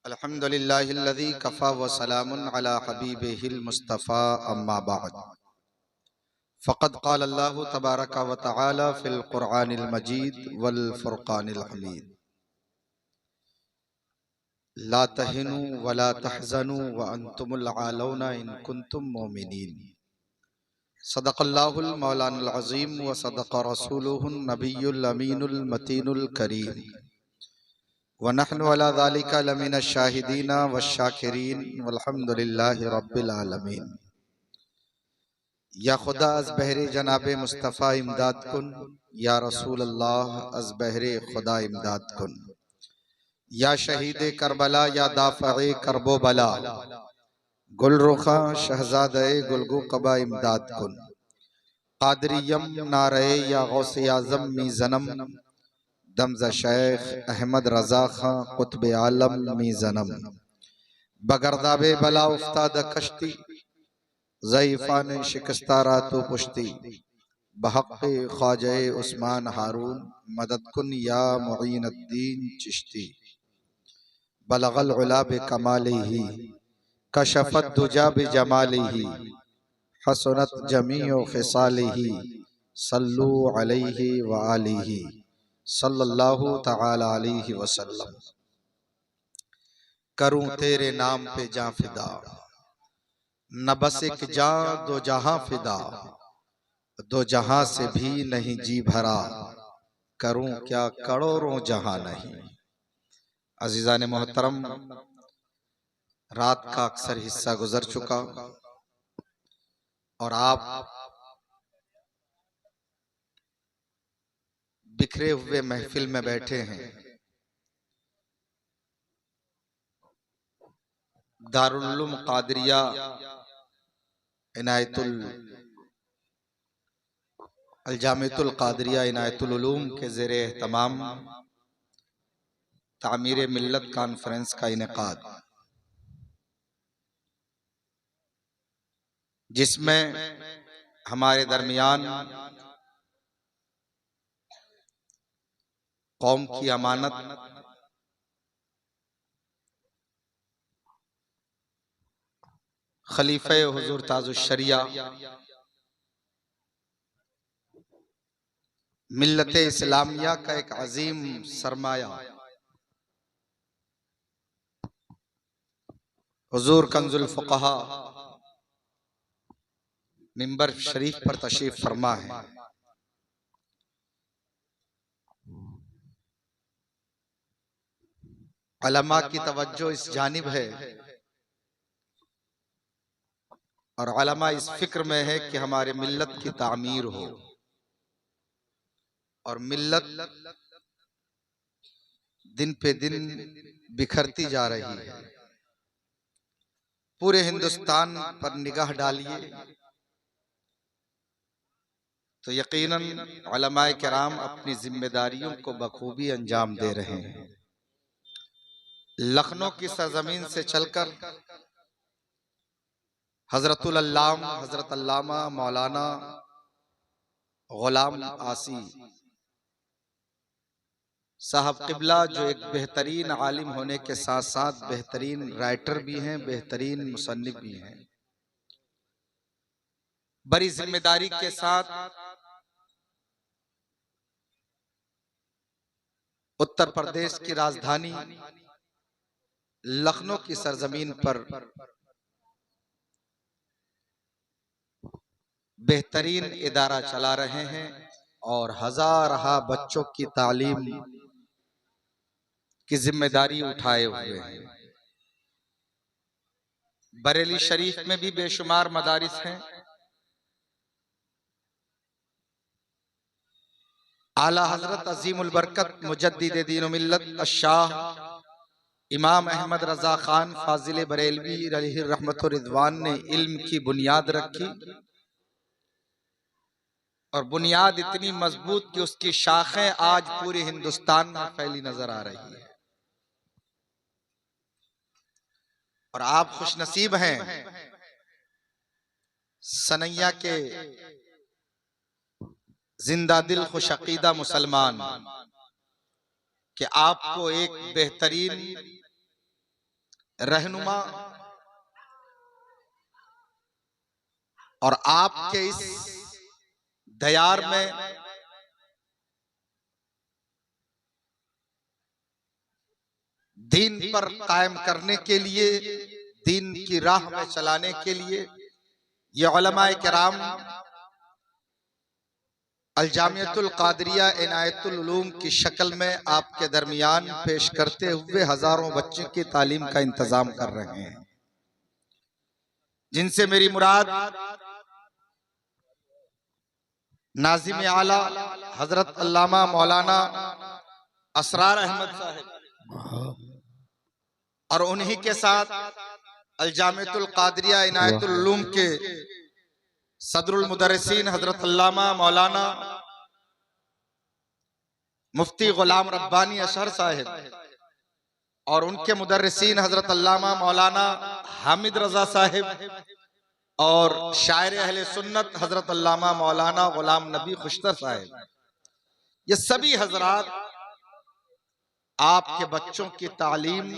अल्हम्दुलिल्लाहिल्लज़ी Kaffa व सलामुन अला हबीबिहिल मुस्तफ़ा अम्मा बअद। फ़क़द क़ाल अल्लाहु तबारक व तआला फ़िल क़ुरआनिल मजीद वल फ़ुरक़ानिल हमीद। ला तहिनु व ला तहज़नु व अंतुमुल आलौना इन कुंतुम मोमिनीन। सदक़ल्लाहुल मौलानुल अज़ीम व सदक़ रसूलुहुन नबियुल अमीनुल मतीनुल करीम व नहनु अला ज़ालिका लमिन शाहिदीना व शाकिरीन वल्हम्दुलिल्लाहि रब्बिल आलमीन। या खुदा अज़ बहरे जनाबे मुस्तफ़ा इमदाद कुन, या रसूल अल्लाह अज़ बहरे खुदा इमदाद कुन। या शहीदे करबला या दाफ़े करबो बला, गुल रुखा शहज़ादे गुलगु कबा इमदाद कुन। क़ादरियम नारे या गौसे आज़म मी ज़नम, दमज़ शेख अहमद रज़ा खां कुतुब आलम मी ज़नम। बगरदाबे बला उफ्ताद कश्ती, ज़ईफ़ान शिकस्तारा तो पुश्ती। बहक़्क़े ख्वाजे उस्मान हारून, मदद कुन या मुईनुद्दीन चिश्ती। बलगल उला बिकमालिही, कशफ़त दुजा बिजमालिही। हसनत जमीउ ख़िसालिही, सल्लू अलैहि व आलिही सल्लल्लाहु तआला अलैहि वसल्लम। करूं तेरे नाम पे जां फिदा, न बस एक जां दो जहां फिदा। दो जहां से भी नहीं जी भरा, करूं क्या करोड़ों जहां नहीं। अज़ीज़ान मोहतरम, रात का अक्सर हिस्सा गुजर चुका और आप बिखरे हुए महफिल में बैठे हैं। दारुल उलूम क़ादिरिया इनायतुल अल-जामिअतुल क़ादिरिया इनायतुल उलूम के ज़ेरे एहतमाम तामीर मिल्लत कॉन्फ्रेंस का इनेकाद, जिसमें हमारे दरमियान कौम की अमानत, खलीफे हुजूर ताजुश शरिया मिल्लत इस्लामिया का एक अजीम सरमाया हुजूर कंजुल फुक़हा मिंबर शरीफ पर तशरीफ फरमा है। उलमा की तवज्जो इस जानिब है और उलमा इस फिक्र में है कि हमारे मिल्लत की तामीर हो। और मिल्लत दिन पे दिन बिखरती जा रही है। पूरे हिंदुस्तान पर निगाह डालिए तो यकीनन उलमाए किराम अपनी जिम्मेदारियों को बखूबी अंजाम दे रहे हैं। लखनऊ की सरजमीन से चलकर हजरतुल अल्लाम हजरत अल्लामा मौलाना गुलाम आसी साहब क़िबला, जो एक बेहतरीन आलिम होने के साथ साथ बेहतरीन राइटर भी हैं, बेहतरीन मुसन्निफ भी हैं, बड़ी जिम्मेदारी के साथ उत्तर प्रदेश की राजधानी लखनऊ की सरजमीन पर बेहतरीन इदारा चला रहे हैं और हजारहा बच्चों की तालीम की जिम्मेदारी उठाए हुए हैं। बरेली शरीफ में भी बेशुमार मदारिस हैं। आला हजरत अजीमुल बरकत मुजद्दिद दीन मिल्लत अश-शाह इमाम अहमद रजा खान फाजिल बरेलवी अलैहि रहमत व रिदवान ने इल्म की बुनियाद रखी और बुनियाद इतनी मजबूत कि उसकी शाखें आज पूरे हिंदुस्तान में फैली नजर आ रही है। और आप खुशनसीब हैं, सनैया के जिंदा दिल खुश अकीदा मुसलमान कि आपको एक बेहतरीन रहनुमा और आपके इस दयार में दीन पर कायम करने के लिए, दीन की राह में चलाने के लिए ये उलमाए किराम अल-जामियतुल क़ादिरिया इनायतुल उलूम की शक्ल में आपके दरमियान पेश करते हुए हजारों बच्चों की तालीम का इंतजाम कर रहे हैं, जिनसे मेरी मुराद नाज़िम आला हजरत अल्लामा मौलाना असरार अहमद साहब और उन्हीं के साथ अल-जामियतुल क़ादिरिया इनायतुल उलूम के सदरुल मुदर्रिसीन हजरत अल्लामा मौलाना मुफ्ती गुलाम रब्बानी अशहर साहिब और उनके मुदर्रिसीन हजरत अल्लामा मौलाना हामिद रजा साहिब और शायर अहले सुन्नत हजरत अल्लामा मौलाना गुलाम नबी खुश्तर साहिब, ये सभी हजरात आपके बच्चों की तालीम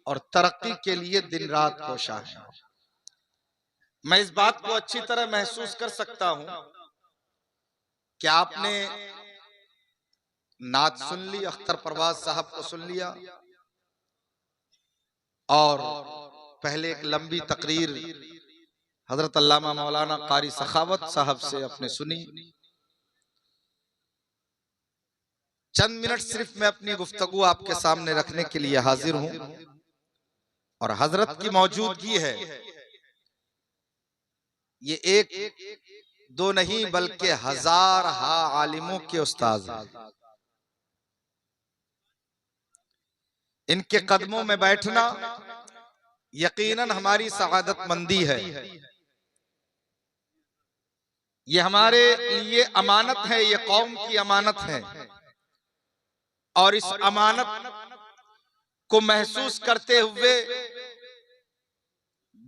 और तरक्की के लिए दिन रात कोशा है। मैं इस बात को अच्छी तरह महसूस कर सकता हूं कि आपने नात सुन ली, अख्तर परवाज साहब को सुन लिया और पहले एक लंबी तकरीर हजरत अल्लामा मौलाना कारी सखावत साहब से आपने सुनी। चंद मिनट सिर्फ मैं अपनी गुफ्तगू आपके सामने रखने के लिए हाजिर हूं और हजरत की मौजूदगी है, ये एक दो नहीं बल्कि हजार आलिमों के उस्ताद हैं। इनके कदमों में बैठना यकीनन हमारी सआदत मंदी है, ये हमारे लिए अमानत है, ये कौम की अमानत है और इस अमानत को महसूस करते हुए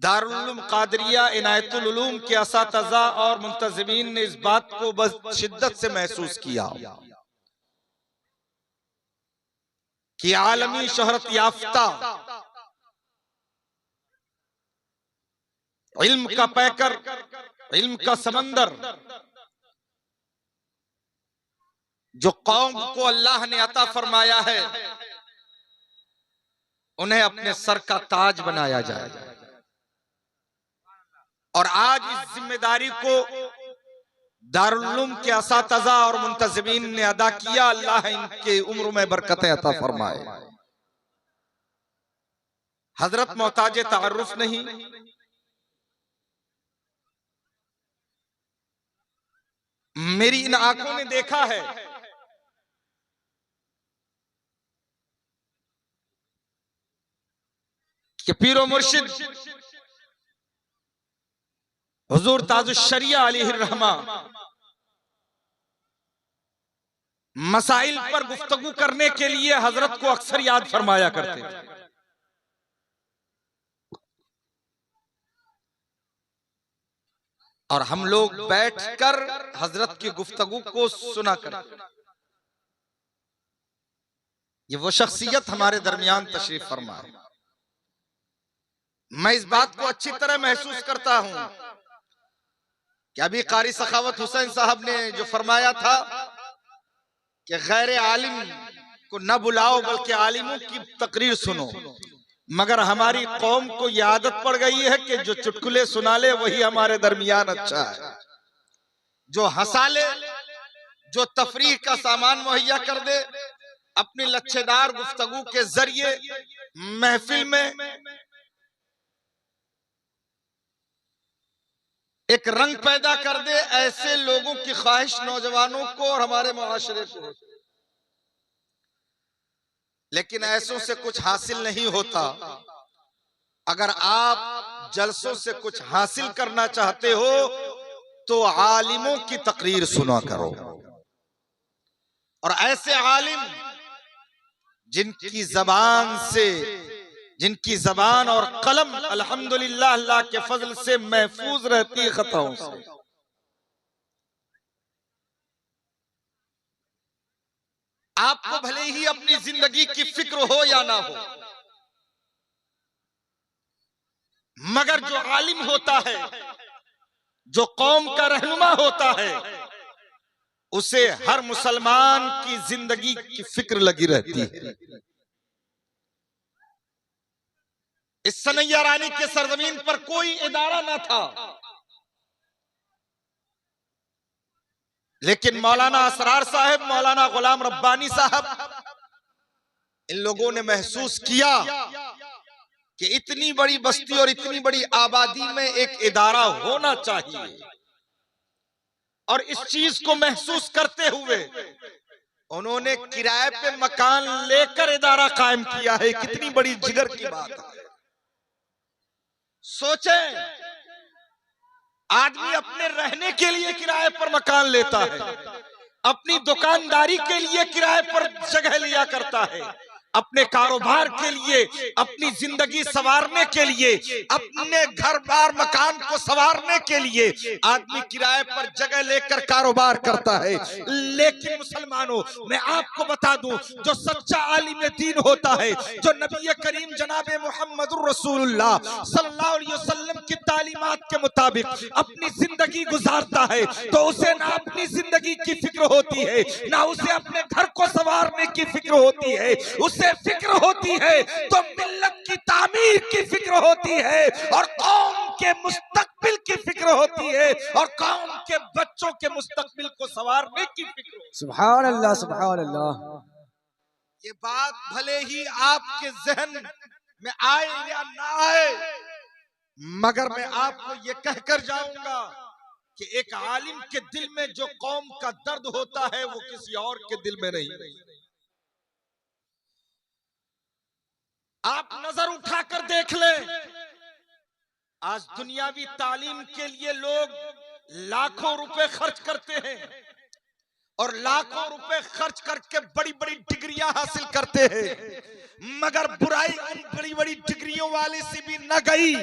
दारुल उलूम क़ादिरिया इनायतुल उलूम के असातिज़ा और मुंतज़िमीन ने इस बात को बस शिद्दत से महसूस किया कि आलमी शोहरत याफ्ता इल्म का पैकर, इल्म का समंदर जो कौम को अल्लाह ने अता फरमाया है, उन्हें अपने सर का ताज बनाया जाए। और आज इस जिम्मेदारी को दारुल उलूम के असातिज़ा और मुंतज़िमीन ने अदा किया। अल्लाह इनके उम्र में बरकतें अता फरमाए। हजरत मोहताज तारुफ नहीं, मेरी इन आंखों ने देखा है कि पीरो मुर्शिद हुजूर ताजुश्शरिया अलैहिर्रहमा मसाइल पर गुफ्तगू करने के लिए हजरत को अक्सर याद फरमाया करते थे। और हम लोग बैठकर हजरत की गुफ्तगू को सुना करते। ये वो शख्सियत हमारे दरमियान तशरीफ फरमा है। मैं इस बात को अच्छी तरह महसूस करता हूं कि अभी कारी सखावत हुसैन साहब ने जो फरमाया था कि गैर आलिम को न बुलाओ बल्कि आलिमों की तकरीर सुनो, मगर हमारी कौम को ये आदत पड़ गई है कि जो चुटकुले सुना ले वही हमारे दरमियान अच्छा है, जो हंसा ले, जो तफरीह का सामान मुहैया कर दे, अपनी लच्छेदार गुफ्तगू के जरिए महफिल में एक रंग पैदा कर दे, ऐसे लोगों की ख्वाहिश नौजवानों को और हमारे मुआशरे को। लेकिन ऐसों से कुछ हासिल नहीं होता। अगर आप जलसों से कुछ हासिल करना चाहते हो तो आलिमों की तकरीर सुना करो, और ऐसे आलिम जिनकी जबान और कलम अल्हम्दुलिल्लाह अल्लाह के फजल से महफूज रहती है खताओं से। आपको भले ही अपनी जिंदगी की फिक्र हो या ना हो, मगर जो आलिम होता है, जो कौम का रहनुमा होता है, उसे हर मुसलमान की जिंदगी की फिक्र लगी रहती है। इस सनैया रानी के सरजमीन पर कोई इदारा ना था, लेकिन मौलाना असरार साहब, मौलाना गुलाम रब्बानी साहब, इन लोगों ने महसूस किया कि इतनी बड़ी बस्ती और इतनी बड़ी आबादी में एक इदारा होना चाहिए। और इस चीज को महसूस करते हुए उन्होंने किराए पे मकान लेकर इदारा कायम किया है। कितनी बड़ी जिगर की बात है। सोचें, आदमी अपने रहने के लिए किराए पर मकान लेता है, अपनी दुकानदारी के लिए किराए पर जगह लिया करता है, अपने कारोबार के लिए, अपनी जिंदगी संवारने के लिए, अपने घर बार मकान को संवारने के लिए आदमी किराए पर जगह लेकर कारोबार करता है। लेकिन मुसलमानों, मैं आपको बता दूं, जो सच्चा आलिम दीन होता है, जो नबी करीम जनाब मुहम्मदुर रसूलुल्लाह सल्लल्लाहु अलैहि वसल्लम की तालीमात के मुताबिक अपनी जिंदगी गुजारता है, तो उसे ना अपनी जिंदगी की फिक्र होती है, ना उसे अपने घर को संवारने की फिक्र होती है। उसे फिक्र होती है तो मिल्लत की तामीर की फिक्र होती है, और कौम के मुस्तकबिल की फिक्र होती है, और कौम के बच्चों के मुस्तकबिल को संवारने की फिक्र होती है। सुभान अल्लाह, सुभान अल्लाह। ये बात भले ही आपके जहन में आए या ना आए, मगर मैं आपको ये कहकर जाऊंगा कि एक आलिम के दिल में जो कौम का दर्द होता है वो किसी और के दिल में नहीं। आप नजर उठाकर देख लें, आज दुनियावी तालीम के लिए लोग लाखों रुपए खर्च करते हैं और लाखों रुपए खर्च करके बड़ी बड़ी डिग्रियां हासिल करते हैं, मगर बुराई उन बड़ी बड़ी डिग्रियों वाले से भी न गई।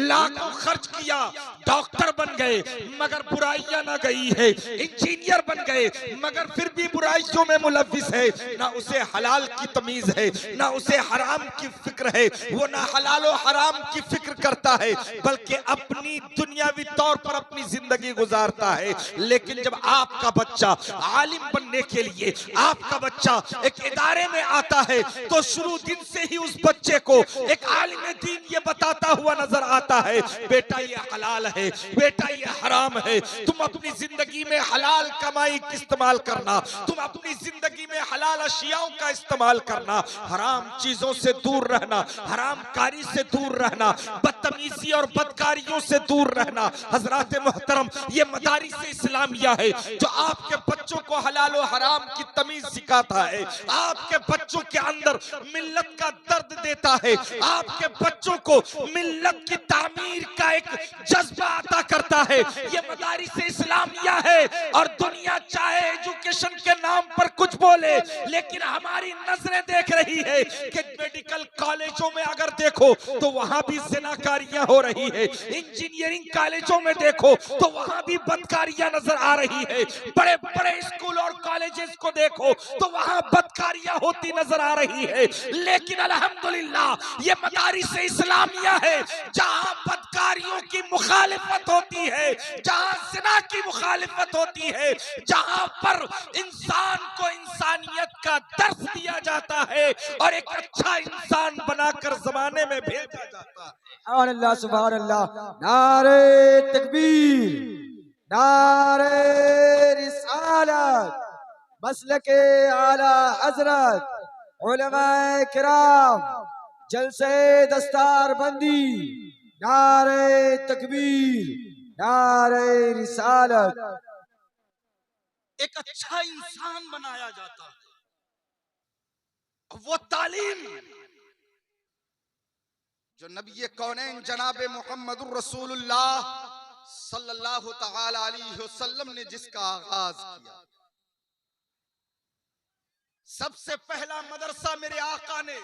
लाखों खर्च किया, डॉक्टर बन गए, मगर बुराइयां न गई है। इंजीनियर बन गए, मगर फिर भी बुराइयों में मुलव्विस है। ना उसे हलाल की तमीज है, ना उसे हराम की फिक्र है। वो ना हलाल और हराम की फिक्र करता है, बल्कि अपनी दुनियावी तौर पर अपनी जिंदगी गुजारता है। लेकिन जब आपका बच्चा आलिम बनने के लिए, आपका बच्चा एक इदारे में आता है, तो शुरू दिन से ही उस बच्चे को एक आलिम दीन ये बताता हुआ नजर आता है, बेटा ये हलाल है, बेटा ये हराम है। तुम अपनी जिंदगी में हलाल कमाई इस्तेमाल करना, तुम अपनी जिंदगी में हलाल अशियाओं का इस्तेमाल करना, हराम चीजों से दूर रहना, हराम कारी से दूर रहना, बदतमीजी और बदकारियों से दूर रहना। हजरात मोहतरम, ये मदारिस इस्लामिया है जो आपके बच्चों को हलाल और हराम की तमीज सिखाता है, आपके बच्चों के अंदर मिल्लत का दर्द देता है, आपके बच्चों को मिल्लत की तामीर का एक जज्बा अता करता है। ये मदारिस इस्लामिया है। और दुनिया चाहे एजुकेशन के नाम पर कुछ बोले, लेकिन हमारी नजरें देख रही है कि मेडिकल कॉलेजों में अगर देखो तो वहां भी ज़िनाकारियां हो रही है, इंजीनियरिंग कॉलेजों में देखो तो वहां भी बदकारियां नजर आ रही है, बड़े बड़े स्कूल और कॉलेजेस को देखो तो वहां बदकारियां होती नजर आ रही है। लेकिन अल्हम्दुलिल्लाह ये मदारिस इस्लामिया है जहां बदकारियों की मुखालिफत होती है, जहां ज़िना की मुखालिफत होती है, जहां पर इंसान को इंसानियत का दर्स दिया जाता है और एक अच्छा इंसान बनाकर जमाने में भेजा जाता है। सुभान अल्लाह, सुभान अल्लाह। नारे तकबीर, नारे रिसालत, मसलके आला हजरत, उलमाए किराम, जलसे दस्तार बंदी, नारे तकबीर, नारे रिसालत। एक अच्छा इंसान बनाया जाता है, वो तालीम जो नबी कौनैन जनाब मुहम्मदुर रसूलुल्लाह सल्लल्लाहु तआला अलैहि वसल्लम ने जिसका आगाज किया। सबसे पहला मदरसा मेरे आका ने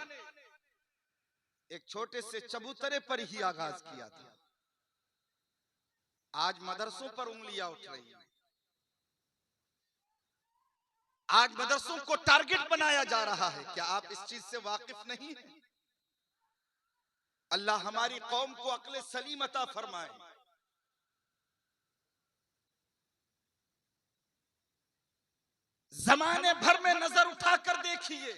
एक छोटे से चबूतरे पर ही आगाज किया था। आज मदरसों पर उंगलियां उठ रही हैं, आज मदरसों को टारगेट बनाया जा रहा है। क्या आप इस चीज से वाकिफ नहीं हैं? अल्लाह हमारी कौम को अक्ल सलीम अता फरमाए। जमाने भर में नजर उठाकर देखिए,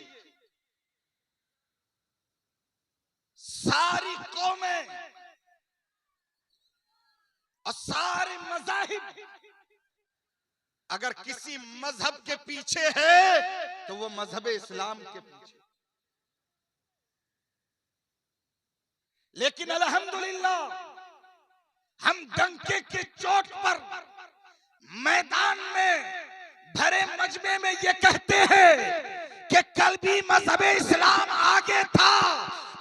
सारी कौमें और सारे मज़ाहिब अगर किसी मजहब के पीछे है तो वो मजहब इस्लाम के पीछे। लेकिन अल्हम्दुलिल्लाह हम डंके के चोट पर मैदान में भरे मजमे में ये कहते हैं कि कल भी मजहब इस्लाम आगे था,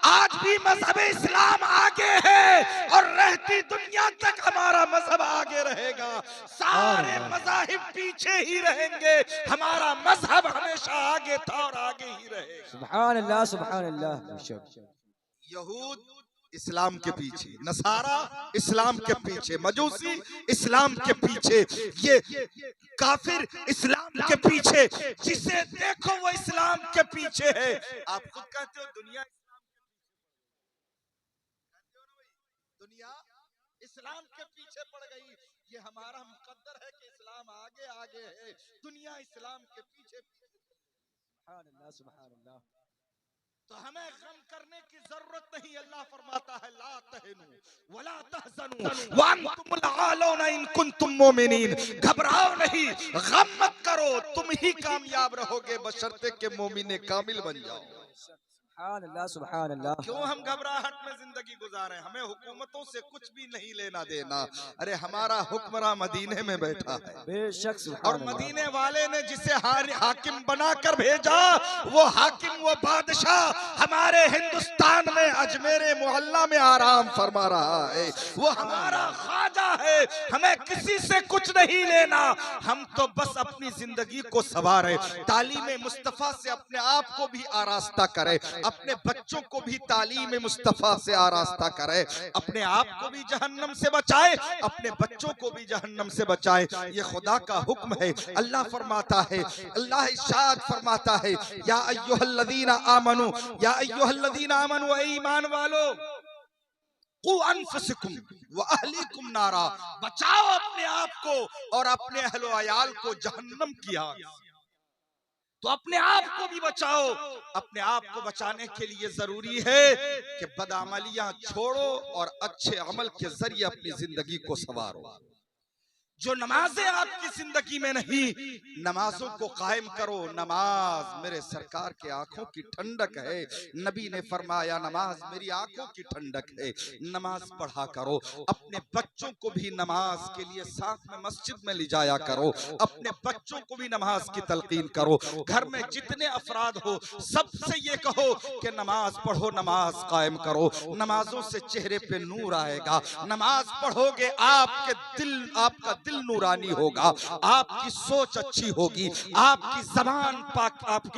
आज भी मजहब इस्लाम आगे है और रहती दुनिया तक हमारा मजहब आगे रहेगा। सारे मज़ाहिब पीछे ही रहेंगे, हमारा मजहब हमेशा आगे था और आगे ही रहेगा। सुभान अल्लाह, सुभान अल्लाह। यहूद इस्लाम के पीछे, नसारा इस्लाम के पीछे, मजूसी इस्लाम के पीछे, ये काफिर इस्लाम के पीछे, जिसे देखो वो इस्लाम के पीछे है। आप खुद कहते हो दुनिया दुनिया इस्लाम के पीछे पड़ गई। ये हमारा मुकद्दर है कि इस्लाम आगे आगे है, दुनिया इस्लाम के पीछे। सुभान अल्लाह, सुभान अल्लाह। तो हमें गम करने की जरूरत नहीं। अल्लाह फरमाता है ला तहनु वला तहज़नु व अंतुमुल आलौना इन कुंतुम मोमिनीन। घबराओ नहीं, गम मत करो, तुम ही कामयाब रहोगे बशर्ते के मोमिन कामिल बन जाओ। सुभान अल्लाह, सुभान अल्लाह। क्यों हम घबराहट में जिंदगी गुजारें? हमें हुकूमतों से कुछ भी नहीं लेना देना। अरे हमारा हुक्मरान मदीने में बैठा है, बेशक। और मदीने वाले ने जिसे हाकिम बनाकर भेजा, वो हाकिम, वो बादशाह हमारे हिंदुस्तान में अजमेर मोहल्ला में आराम फरमा रहा है। वो हमारा ख्वाजा है, हमें किसी से कुछ नहीं लेना। हम तो बस अपनी जिंदगी को संवारे, तालीम मुस्तफा से अपने आप को भी आरास्ता करें, अपने बच्चों को भी तालीम मुस्तफा से आरास्ता करे, अपने आप को भी जहन्नम से बचाए, अपने बच्चों को भी जहन्नम से बचाए। ये खुदा का हुक्म है। अल्लाह फरमाता है, अल्लाह इरशाद फरमाता है, या अय्युहल्लज़ीना आमनू, या अय्युहल्लज़ीना आमनू, ऐ ईमान वालो, क़ू अनफुसकुम व अहलीकुम नारा, बचाओ अपने आप को और अपने अहलो अयाल को जहन्नम की आग। तो अपने आप को भी बचाओ। अपने आप को बचाने के लिए जरूरी है कि बदअमलियां छोड़ो और अच्छे अमल के जरिए अपनी जिंदगी को संवारो। जो नमाजें आपकी जिंदगी में नहीं, नमाजों को कायम करो। नमाज मेरे सरकार के आंखों की ठंडक है। नबी ने फरमाया नमाज मेरी आंखों की ठंडक है। नमाज पढ़ा करो, अपने बच्चों को भी नमाज के लिए साथ में मस्जिद में ले जाया करो, अपने बच्चों को भी नमाज की तलकीन करो। घर में जितने अफराद हो सबसे ये कहो कि नमाज पढ़ो, नमाज कायम करो। नमाजों से चेहरे पे नूर आएगा। नमाज पढ़ोगे आपका दिल नूरानी होगा, आपकी सोच अच्छी होगी, आपकी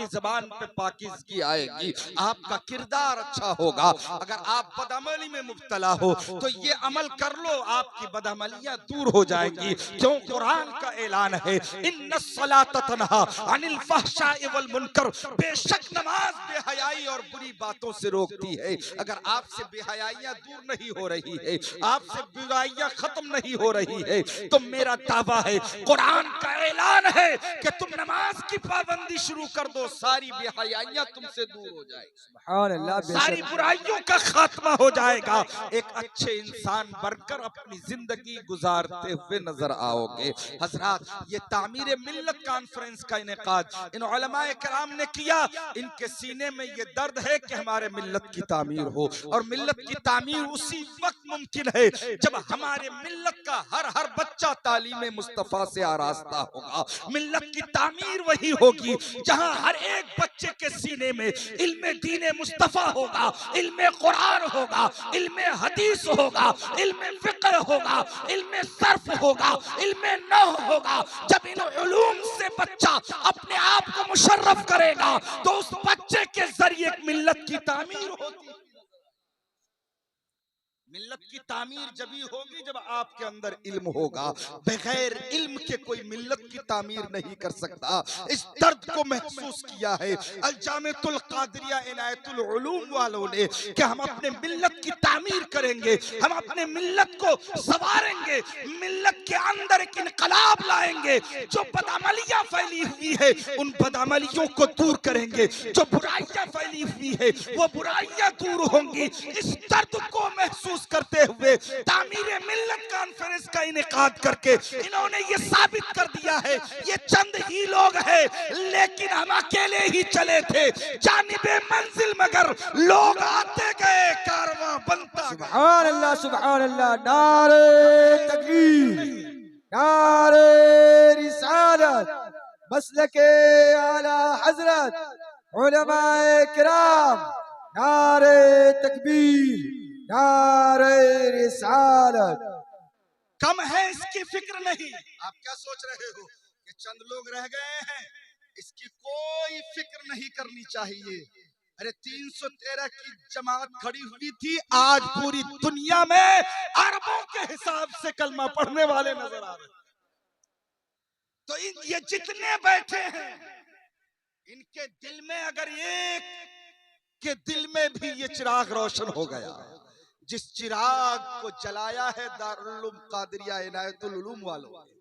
जबान पे पाकीज़गी आएगी, आपका किरदार अच्छा होगा। अगर आप बदअमली में मुब्तला हो तो ये अमल कर लो, आपकी बदअमलियां दूर हो जाएंगी। क्यों? कुरान का ऐलान है, इन्नस्सलाता तन्हा अनिल फहशाइ वल मुनकर, बेशक नमाज बेहयाई और बुरी बातों से रोकती है। अगर आपसे बेहयाइयां दूर नहीं हो रही है, आपसे बुराइयां खत्म नहीं हो रही है, तो मेरा दावा है, कुरान का ऐलान है कि तुम नमाज की पाबंदी शुरू कर दो, सारी बेहयाइयां तुमसे दूर हो जाएगी। सुभान अल्लाह, सारी बुराइयों का खात्मा हो जाएगा। एक अच्छे इंसान बनकर अपनी जिंदगी गुजारते हुए नजर आओगे। हजरात, ये तामीर मिल्लत कॉन्फ्रेंस का इनेकाद इन उलमाए किराम ने किया। इनके सीने में ये दर्द है कि हमारे मिल्लत की तामीर हो, और मिल्लत की तामीर उसी वक्त मुमकिन है जब हमारे मिल्लत का हर बच्चा तालीम मुस्तफा से आरास्ता होगा। मिल्लत की तामीर वही होगी जहां हर एक बच्चे के सीने में इल्म दीन मुस्तफा होगा, इल्म कुरान होगा, इल्म हदीस होगा, इल्म फिक्र होगा, इल्म सर्फ होगा, इल्म नहव होगा। जब इन उलूम से बच्चा अपने आप को मुशर्रफ करेगा तो उस बच्चे के जरिए मिल्लत की तामीर होती है। मिल्लत की तामीर जभी होगी जब आपके अंदर इल्म होगा। बगैर इल्म के कोई मिल्लत की तामीर नहीं कर सकता। इस दर्द को महसूस किया है अल-जामिअतुल क़ादिरिया इनायतुल उलूम वालों ने कि हम अपने मिल्लत की तामीर करेंगे, हम अपने मिल्लत को संवारेंगे, मिल्लत के अंदर एक इनकलाब लाएंगे। जो बदअमलियां फैली हुई है उन बदअमलियों को दूर करेंगे, जो बुराइयां फैली हुई है वो बुराइयां दूर होंगी। इस दर्द को महसूस करते हुए तामीर मिल्लत कॉन्फ्रेंस का इनेकाद करके इन्होंने ये साबित कर दिया है ये चंद ही लोग हैं, लेकिन हम अकेले ही चले थे जानिबे मंजिल, मगर लोग आते गए, कारवां बनता गया। सुभान अल्लाह, सुभान अल्लाह। नारे तकबीर, नारे रिसालत, मसलके आला हजरत, उलमाए किराम, नारे तकबीर, नारे रिसालत। कम है इसकी फिक्र नहीं। आप क्या सोच रहे हो कि चंद लोग रह गए हैं, इसकी कोई फिक्र नहीं करनी चाहिए। अरे 313 की जमात खड़ी हुई थी, आज पूरी दुनिया में अरबों के हिसाब से कलमा पढ़ने वाले नजर आ रहे हैं। तो ये जितने बैठे हैं इनके दिल में अगर एक के दिल में भी ये चिराग रोशन हो गया, जिस चिराग को जलाया है दारुल उलूम क़ादिरिया इनायतुल उलूम वालों ने,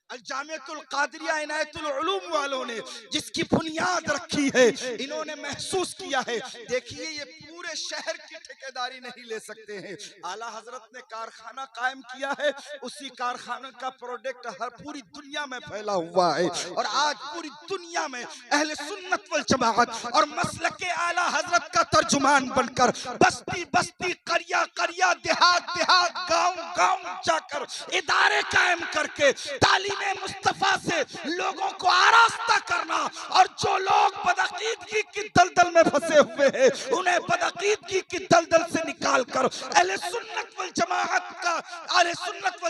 अल-जामिअतुल क़ादिरिया इनायतुल उलूम वालों ने जिसकी बुनियाद रखी है, इन्होंने महसूस किया है। देखिए ये पूरे शहर की ठेकेदारी नहीं ले सकते हैं, आला हजरत ने कारखाना कायम किया है, उसी कारखाने का प्रोडक्ट हर पूरी दुनिया में फैला हुआ है। और आज पूरी दुनिया में अहले सुन्नत वल जमाअत और मसलके आला हजरत का तर्जुमान बनकर बस्ती बस्ती, करिया करिया, देहात देहात, गांव गांव जाकर इदारे कायम करके तालीम मुस्तफा से लोगों को आरास्ता करना, और जो लोग बदअकीदगी की दलदल में फंसे हुए हैं उन्हें बदअकीदगी की दलदल से निकालकर अहले सुन्नत वल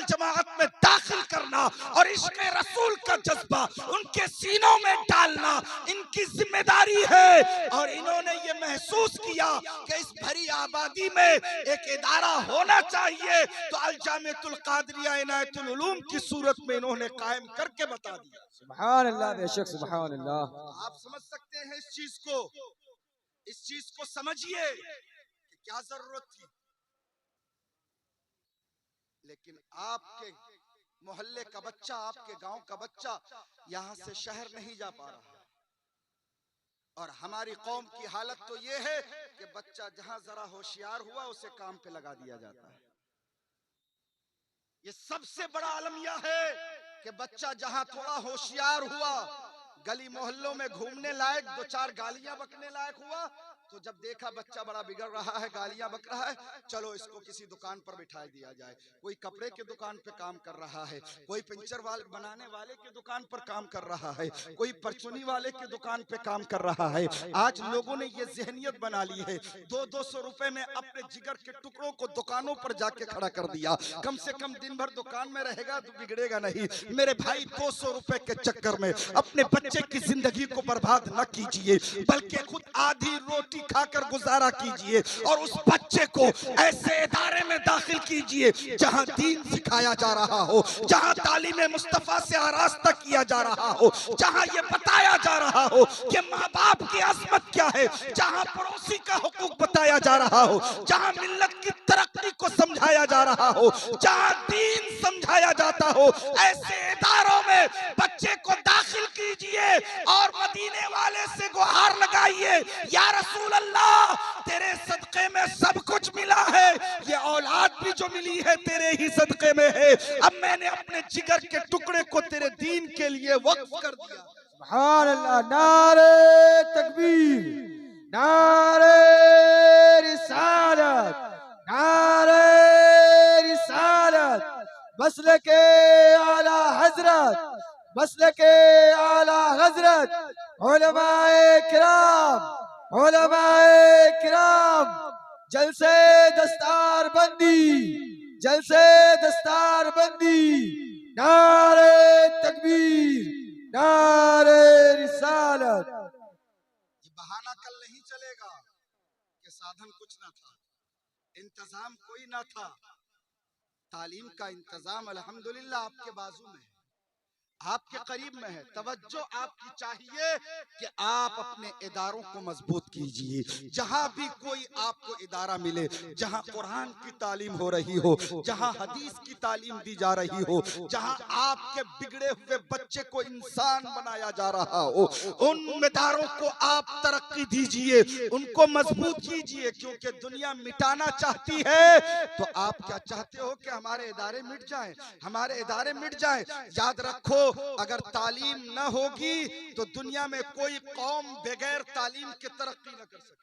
जमाअत में दाखिल करना और इश्क़ रसूल का जज्बा उनके सीनों में डालना इनकी जिम्मेदारी है। और इन्होंने ये महसूस किया कि इस भरी आबादी में एक इदारा होना चाहिए, तो अल-जामिअतुल क़ादिरिया इनायतुल उलूम की सूरत में इन्होंने कायम करके बता दिया। सुभान अल्लाह, बेशक सुभान अल्लाह। आप समझ सकते हैं इस चीज को समझिए कि क्या जरूरत थी। लेकिन आपके मोहल्ले का बच्चा, आपके गांव का बच्चा यहां से शहर नहीं जा पा रहा है, और हमारी कौम की हालत तो ये है कि बच्चा जहां जरा होशियार हुआ उसे काम पे लगा दिया जाता है। ये सबसे बड़ा अलमिया है कि बच्चा जहां थोड़ा होशियार हुआ, गली मोहल्लों में घूमने लायक, दो चार गालियां बकने लायक हुआ, तो जब देखा बच्चा बड़ा बिगड़ रहा है, गालियां बक रहा है, चलो इसको किसी दुकान पर बिठा दिया जाए। कोई कपड़े के दुकान पे काम कर रहा है, कोई पंचर बनाने वाले के दुकान पर काम कर रहा है, कोई परचुनी वाले के दुकान पे काम कर रहा है। आज लोगों ने ये जहनियत बना ली है, 200-200 रुपए में अपने जिगर के टुकड़ों को दुकानों पर जाके खड़ा कर दिया। कम से कम दिन भर दुकान में रहेगा तो बिगड़ेगा नहीं। मेरे भाई 200 रुपए के चक्कर में अपने बच्चे की जिंदगी को बर्बाद न कीजिए, बल्कि खुद आधी रोटी खाकर गुजारा कीजिए और उस बच्चे को ऐसे इदारे में दाखिल कीजिए जहां दीन सिखाया जा रहा हो, जहां तालीम मुस्तफा से आरास्ता किया जा रहा हो, जहां ये बताया जा रहा हो कि माँ बाप की अजमत क्या है, जहां पड़ोसी का हुकूक बताया जा रहा हो, जहां मिल्लत की तरक्की को समझाया जा रहा हो, जहां दीन समझाया जाता हो, ऐसे इदारों में बच्चे को दाखिल कीजिए और मदीने वाले से गुहार लगाइए, या रसूल अल्लाह तेरे सदक़े में सब कुछ मिला है, ये औलाद भी जो मिली है तेरे ही सदक़े में है। अब मैंने अपने जिगर के टुकड़े को तेरे दीन के लिए वक्फ कर दिया। सुभान अल्लाह। नारे तकबीर, नारे रिसालत, नारे रिसालत, मसलके आला हजरत, मसलके आला हजरत, उलमाए किराम, उलमाए किराम, जलसे दस्तार बंदी, जलसे दस्तार बंदी, नारे तकबीर, नारे रिसालत। ये बहाना कल नहीं चलेगा कि साधन कुछ ना था। इंतजाम कोई ना था, तालीम का इंतजाम अल्हम्दुलिल्लाह आपके बाजू में है, आपके करीब में है। तवज्जो आपकी चाहिए कि आप अपने इदारों को मजबूत कीजिए। जहां भी कोई आपको इदारा मिले, जहां कुरान की तालीम हो रही हो, जहां हदीस की तालीम दी जा रही हो, जहां आपके बिगड़े हुए बच्चे को इंसान बनाया जा रहा हो, उन इदारों को आप तरक्की दीजिए, उनको मजबूत कीजिए। क्योंकि दुनिया मिटाना चाहती है, तो आप क्या चाहते हो कि हमारे इदारे मिट जाएं, हमारे इदारे मिट जाएं। याद रखो, अगर तालीम न होगी तो दुनिया में कोई कौम बगैर तालीम के तरक्की न कर सकती।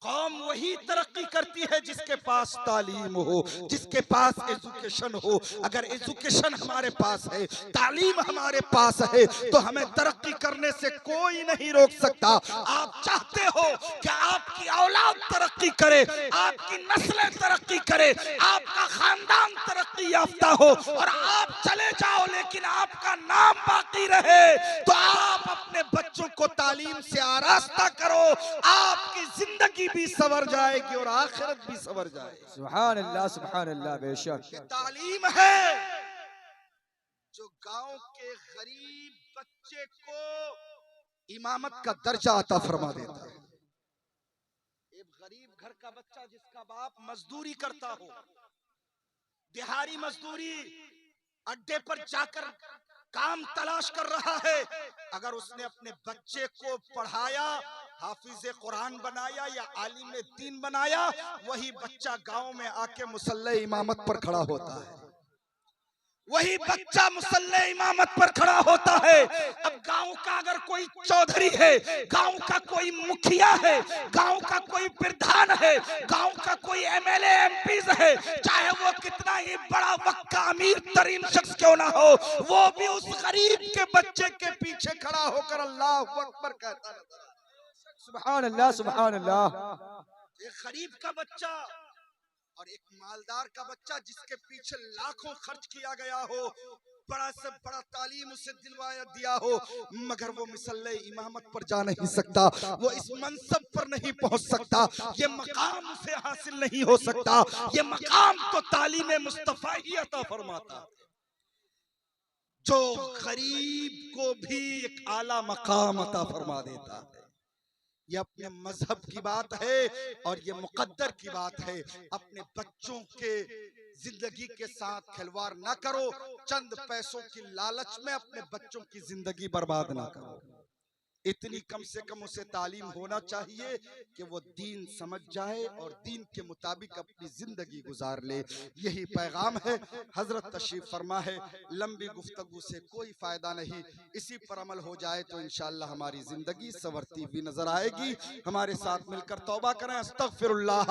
कौम वही तरक्की करती है जिसके पास तालीम हो, जिसके पास एजुकेशन हो। अगर एजुकेशन हमारे पास है, तालीम हमारे पास है, तो हमें तरक्की करने से कोई नहीं रोक सकता। आप चाहते हो कि आपकी औलाद तरक्की करे, आपकी नस्लें तरक्की करे, आपका खानदान तरक्की याफ्ता हो और आप चले जाओ लेकिन आपका नाम बाकी रहे, तो आप अपने बच्चों को तालीम से आरास्ता करो। आपकी जिंदगी भी सवर जाएगी और आखिरत भी सवर जाएगी। सुभान अल्लाह बेशक। तालीम है जो गांव के गरीब बच्चे को इमामत का दर्जा अता फरमा देता है। एक गरीब घर का बच्चा जिसका बाप मजदूरी करता हो, दिहाड़ी मजदूरी, अड्डे पर जाकर काम तलाश कर रहा है, अगर उसने अपने बच्चे को पढ़ाया, हाफिज कुरान बनाया या आलिम दीन बनाया, वही बच्चा गांव में आके मुसल्ले इमामत पर खड़ा होता है, वही बच्चा मुसल्ले इमामत पर खड़ा होता है। अब गांव का अगर कोई चौधरी है, गांव का कोई मुखिया है, गांव का कोई प्रधान है, गांव का कोई एमएलए एमपी है, चाहे वो कितना ही बड़ा वक्त का अमीर तरीन शख्स क्यों ना हो, वो भी उस गरीब के बच्चे के पीछे खड़ा होकर अल्लाह अकबर कहता है। सुभान अल्लाह। एक गरीब का बच्चा और एक मालदार का बच्चा जिसके पीछे लाखों खर्च किया गया हो, बड़ा से बड़ा तालीम उसे दिलवाया दिया हो, मगर वो मिसल्ले इमामत पर जा नहीं सकता, वो इस मनसब पर नहीं पहुंच सकता, ये मकाम उसे हासिल नहीं हो सकता। ये मकाम तो तालीम मुस्तफा ही अता फरमाता, जो गरीब को भी एक आला मकाम अता फरमा देता है। ये अपने मजहब की बात है और ये मुकद्दर की बात है। अपने बच्चों के जिंदगी के साथ खिलवाड़ ना करो, चंद पैसों की लालच में अपने बच्चों की जिंदगी बर्बाद ना करो। इतनी कम से कम उसे तालीम होना चाहिए कि वो दीन समझ जाए और दीन के मुताबिक अपनी जिंदगी गुजार ले। यही पैगाम है। हजरत तशरीफ फरमा है, लंबी गुफ्तगू से कोई फायदा नहीं, इसी पर अमल हो जाए तो इंशाअल्लाह हमारी जिंदगी संवरती हुई नजर आएगी। हमारे साथ मिलकर तौबा करें, अस्तगफिरुल्लाह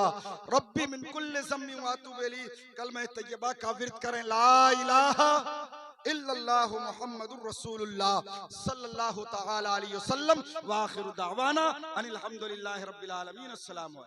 रब्बी मिन कुल्लि ज़म्बिन व अतूबु इलैह, कलमा तय्यबा का विर्द करें, ला इलाहा इल्लल्लाहु मुहम्मदुर रसूलुल्लाह सल्लल्लाहु तआला अलैहि वसल्लम। व आखिरु दावाना अनिल हम्दुलिल्लाहि रब्बिल आलमीन। अस्सलामु अलैकुम।